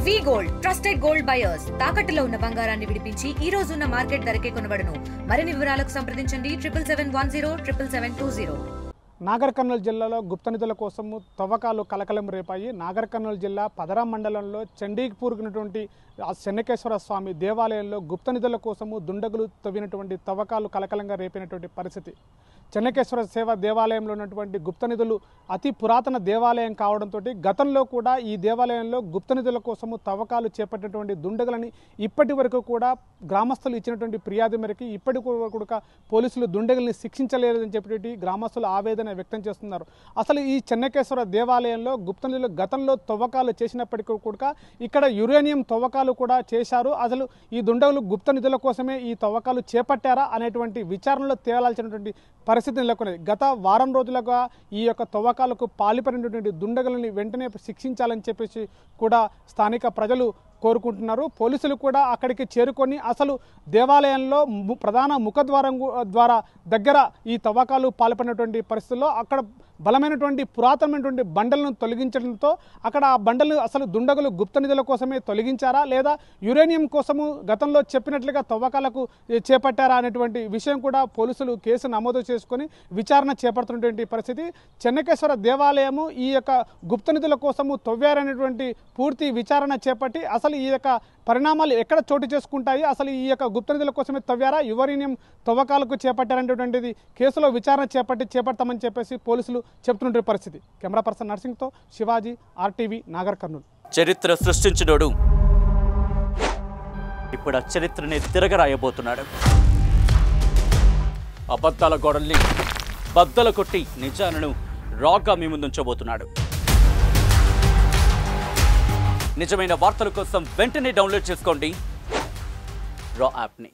వి gold trusted gold buyers తాకట్టులో ఉన్న బంగారాన్ని విడిపించి ఈ రోజు ఉన్న మార్కెట్ ధరకే కొనబడును. మరిన్ని వివరాలకు సంప్రదించండి 77107720. నాగర్ కర్నూలు జిల్లాలో గుప్త నిధుల కోసము తవ్వకాలు కలకలం రేపాయి. నాగర్ కర్నూలు జిల్లా పదరాం మండలంలో చండీపూర్గినటువంటి చెన్నకేశ్వర స్వామి దేవాలయంలో గుప్త నిధుల కోసము దుండగులు తవ్వినటువంటి తవ్వకాలు కలకలంగా రేపినటువంటి పరిస్థితి. చెన్నకేశ్వర సేవ దేవాలయంలో ఉన్నటువంటి గుప్త నిధులు అతి పురాతన దేవాలయం కావడంతో గతంలో కూడా ఈ దేవాలయంలో గుప్త నిధుల కోసము తవ్వకాలు చేపట్టినటువంటి దుండగులని ఇప్పటి వరకు కూడా గ్రామస్తులు ఇచ్చినటువంటి ఫిర్యాదు మేరకు ఇప్పటి వరకు కూడా పోలీసులు దుండగుల్ని శిక్షించలేదని చెప్పి గ్రామస్తులు ఆవేదన వ్యక్తం చేస్తున్నారు. అసలు ఈ చెన్నకేశ్వర దేవాలయంలో గుప్త నిధులు గతంలో తవ్వకాలు చేసినప్పటికీ కూడా ఇక్కడ యురేనియం తవ్వకాలు కూడా చేశారు. అసలు ఈ దుండగులు గుప్త నిధుల కోసమే ఈ తవ్వకాలు చేపట్టారా అనేటువంటి విచారణలో తేలాల్సినటువంటి పరిస్థితి నెలకొన్నది. గత వారం రోజులుగా ఈ యొక్క తవ్వకాలకు పాల్పడినటువంటి దుండగులని వెంటనే శిక్షించాలని చెప్పేసి కూడా స్థానిక ప్రజలు కోరుకుంటున్నారు. పోలీసులు కూడా అక్కడికి చేరుకొని అసలు దేవాలయంలో ప్రధాన ముఖద్వారం ద్వారా దగ్గర ఈ తవ్వకాలు పాల్పడినటువంటి పరిస్థితుల్లో అక్కడ బలమైనటువంటి పురాతనమైనటువంటి బండలను తొలగించడంతో అక్కడ ఆ బండలు అసలు దుండగులు గుప్త నిధుల కోసమే తొలగించారా లేదా యురేనియం కోసము గతంలో చెప్పినట్లుగా తవ్వకాలకు చేపట్టారా అనేటువంటి విషయం కూడా పోలీసులు కేసు నమోదు చేసుకొని విచారణ చేపడుతున్నటువంటి పరిస్థితి. చెన్నకేశ్వర దేవాలయము ఈ యొక్క గుప్త నిధుల కోసము తవ్వారనేటువంటి పూర్తి విచారణ చేపట్టి అసలు ఈ యొక్క పరిణామాలు ఎక్కడ చోటు చేసుకుంటాయి, అసలు ఈ యొక్క గుప్త నిధుల కోసమే తవ్వారా యురేనియం తవ్వకాలకు చేపట్టారనేటువంటిది కేసులో విచారణ చేపడతామని చెప్పేసి పోలీసులు చెప్తున్న పరిస్థితి. కెమెరా పర్సన్ నర్సింగ్తో శివాజీ, RTV, నాగర్ కర్నూలు. చరిత్ర సృష్టించినోడు ఇప్పుడు ఆ చరిత్రని తిరగరాయబోతున్నాడు. అబద్ధాల గోడల్ని బద్దలు కొట్టి నిజాలను రాగా మీ ముందుంచబోతున్నాడు. నిజమైన వార్తల కోసం వెంటనే డౌన్లోడ్ చేసుకోండి రా యాప్ని.